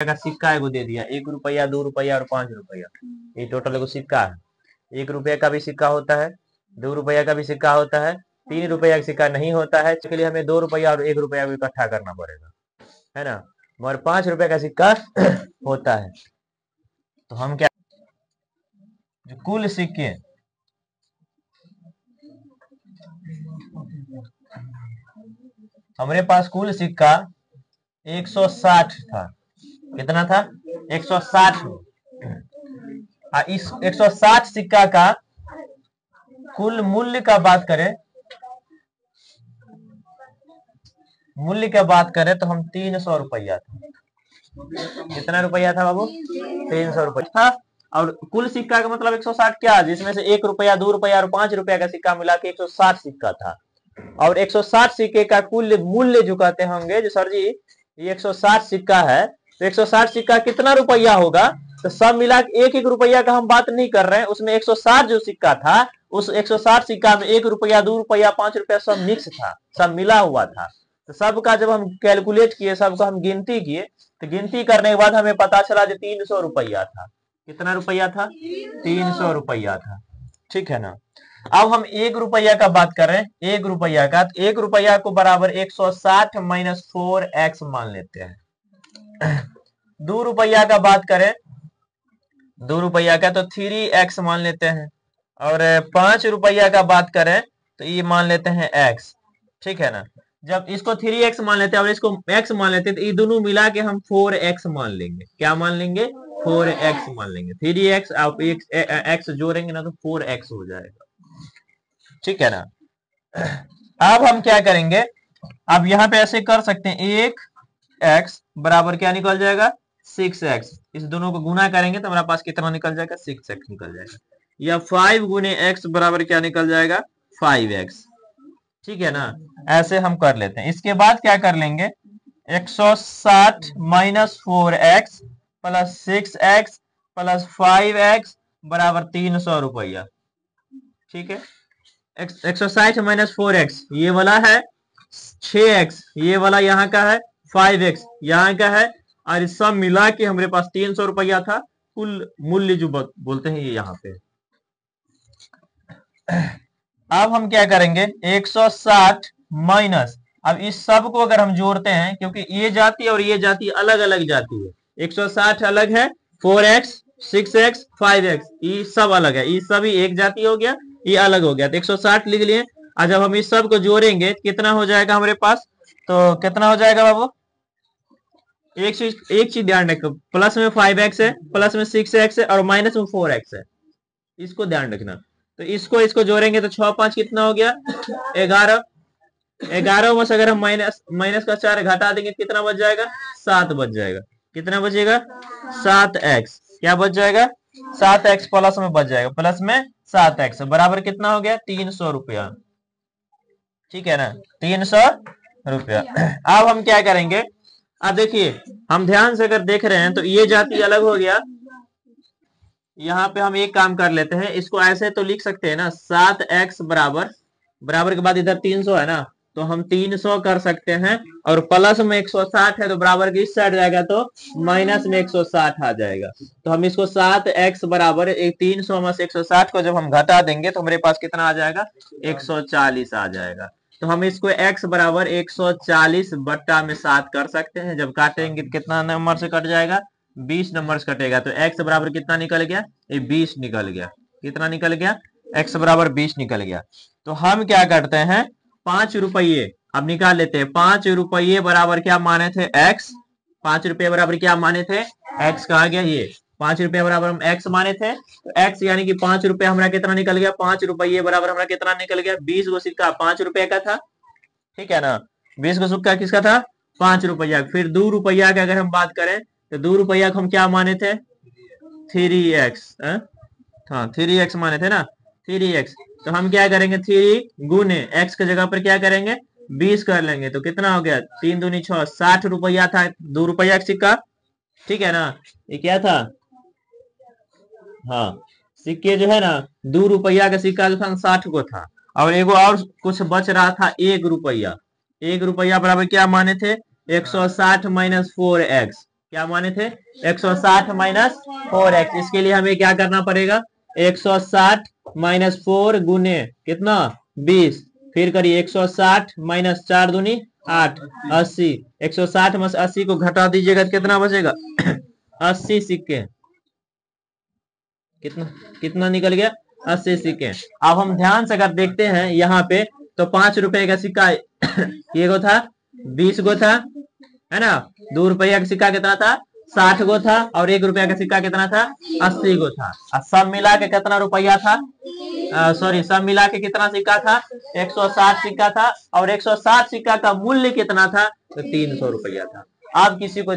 का सिक्का एगो दे दिया, 1 रुपया 2 रुपया और 5 रुपया, ये टोटल एगो सिक्का है। 1 रुपये का भी सिक्का होता है, 2 रुपया का भी सिक्का होता है, 3 रुपया का सिक्का नहीं होता है, इसके लिए हमें 2 रुपया और 1 रुपया भी इकट्ठा करना पड़ेगा, है ना। मगर 5 रुपये का सिक्का होता है। तो हम क्या, जो कुल सिक्के हमारे पास कुल सिक्का 160 था। कितना था? 160। इस 160 सिक्का का कुल मूल्य का बात करें, तो हम 300 रुपया था। कितना रुपया था बाबू? 300 रुपया था। और कुल सिक्का का मतलब 160 क्या, जिसमें से 1 रुपया 2 रुपया और 5 रुपया का सिक्का मिला के 160 सिक्का था। और 160 सिक्के का कुल मूल्य जो कहते होंगे, जो सर जी ये 160 सिक्का है, तो 160 सिक्का कितना रुपया होगा? तो सब मिला के 1-1 रुपया का हम बात नहीं कर रहे हैं, उसमें 160 जो सिक्का था, उस 160 सिक्का में 1 रुपया 2 रुपया 5 रुपया सब मिक्स था, सब मिला हुआ था। तो सबका जब हम कैलकुलेट किए, सबका हम गिनती किए, तो गिनती करने के बाद हमें पता चला जो 300 रुपया था। कितना रुपया था? 300 रुपया था। ठीक है ना। अब हम 1 रुपया का बात कर रहे हैं, 1 रुपया का, तो 1 रुपया को बराबर 160 माइनस 4x मान लेते हैं। 2 रुपया का बात करें, 2 रुपया का तो 3x मान लेते हैं। और 5 रुपया का बात करें तो ये मान लेते हैं x। ठीक है ना। जब इसको 3x मान लेते हैं और इसको x मान लेते हैं, तो ये दोनों मिला के हम 4x मान लेंगे। क्या मान लेंगे? 4x मान लेंगे। 3x आप x जोड़ेंगे ना तो 4x हो जाएगा। ठीक है ना। अब हम क्या करेंगे, अब यहाँ पे ऐसे कर सकते हैं, 1x बराबर क्या निकल जाएगा? 6x। इस दोनों को गुना करेंगे तो हमारे पास कितना निकल जाएगा? 6x निकल जाएगा। या 5 गुने x बराबर क्या निकल जाएगा? 5x। ठीक है ना। ऐसे हम कर लेते हैं। इसके बाद क्या कर लेंगे, 160 minus 4x plus 6x plus 5x बराबर 300 रुपया। ठीक है। 160 माइनस 4x ये वाला है, 6x ये वाला यहाँ का है, 5x यहाँ का है, और सब मिला के हमारे पास 300 रुपया था। कुल मूल्य जो बोलते हैं ये यहाँ पे। अब हम क्या करेंगे, 160 माइनस, अब इस सब को अगर हम जोड़ते हैं, क्योंकि ये जाति और ये जाति अलग अलग जाति है, 160 अलग है, 4x 6x 5x ये सब अलग है, ये सभी एक जाति हो गया, ये अलग हो गया। तो 160 लिख लिए। और जब हम इस सब को जोड़ेंगे कितना हो जाएगा हमारे पास? तो कितना हो जाएगा बाबू? एक चीज ध्यान रखो, प्लस में 5x है, प्लस में 6x है और माइनस में 4x है, इसको ध्यान रखना। तो इसको जोड़ेंगे तो 6 5 कितना हो गया? 11। 11 में से अगर हम माइनस का 4 घटा देंगे कितना बच जाएगा? 7 बच जाएगा। कितना बचेगा? 7x। क्या बच जाएगा? 7x प्लस में बच जाएगा, प्लस में 7x बराबर कितना हो गया? 300 रुपया। ठीक है ना, 300 रुपया। अब हम क्या करेंगे, अब देखिए हम ध्यान से अगर देख रहे हैं तो ये जाति अलग हो गया। यहाँ पे हम एक काम कर लेते हैं, इसको ऐसे तो लिख सकते हैं ना, 7x बराबर के बाद इधर 300 है ना, तो हम 300 कर सकते हैं, और प्लस में 160 है तो बराबर की इस साइड जाएगा तो माइनस में 160 आ जाएगा। तो हम इसको 7x बराबर 300 में से 160 को जब हम घटा देंगे तो हमारे पास कितना आ जाएगा? 140 आ जाएगा। तो हम इसको x बराबर 140 बट्टा में 7 कर सकते हैं। जब काटेंगे कितना नंबर से कट जाएगा? 20 नंबर से कटेगा। तो x बराबर कितना निकल गया? ये 20 निकल गया। कितना निकल गया? x बराबर 20 निकल गया। तो हम क्या करते हैं, 5 रुपये अब निकाल लेते हैं। 5 रुपये बराबर क्या माने थे? x। 5 रुपये बराबर क्या माने थे? x कहा गया, ये 5 रुपये बराबर हम x माने थे, तो x यानी कि 5 रुपये हमारा कितना निकल गया? 5 रुपये बराबर हमारा कितना निकल गया? 20 गो सिक्का 5 रुपये का था। ठीक है ना। 20 गो सिक्का किसका था? 5 रुपया। फिर 2 रुपया की अगर हम बात करें तो 2 रुपया को हम क्या माने थे? 3x। हाँ 3x माने थे ना, 3x। तो हम क्या करेंगे, 3 गुने x की जगह पर क्या करेंगे? 20 कर लेंगे। तो कितना हो गया? 3 दूनी 6, 60 रुपया था 2 रुपया का सिक्का। ठीक है ना। ये क्या था? हाँ सिक्के जो है ना, 2 रुपया का सिक्का जो था 60 को था, और एगो और कुछ बच रहा था 1 रुपया। 1 रुपया बराबर क्या माने थे? 160 माइनस 4x। क्या माने थे? 160 माइनस 4x। इसके लिए हमें क्या करना पड़ेगा? 160 माइनस 4 गुने कितना? 20। फिर करिए 160 माइनस 4 दूनी 8, 80। 160 में 80 को घटा दीजिएगा तो कितना बचेगा? 80 सिक्के। कितना कितना निकल गया? 80 सिक्के। अब हम ध्यान से अगर देखते हैं यहाँ पे तो 5 रुपए का सिक्का ये गो था, 20 गो था, है ना। 2 रुपया का सिक्का कितना था? 60 गो था। और 1 रुपया का सिक्का कितना था? 80 गो था। और सब मिला के कितना रुपया था? सॉरी, सब मिला के कितना सिक्का था? 160 सिक्का था। और 160 सिक्का का मूल्य कितना था? तो 300 रुपया था। आप किसी को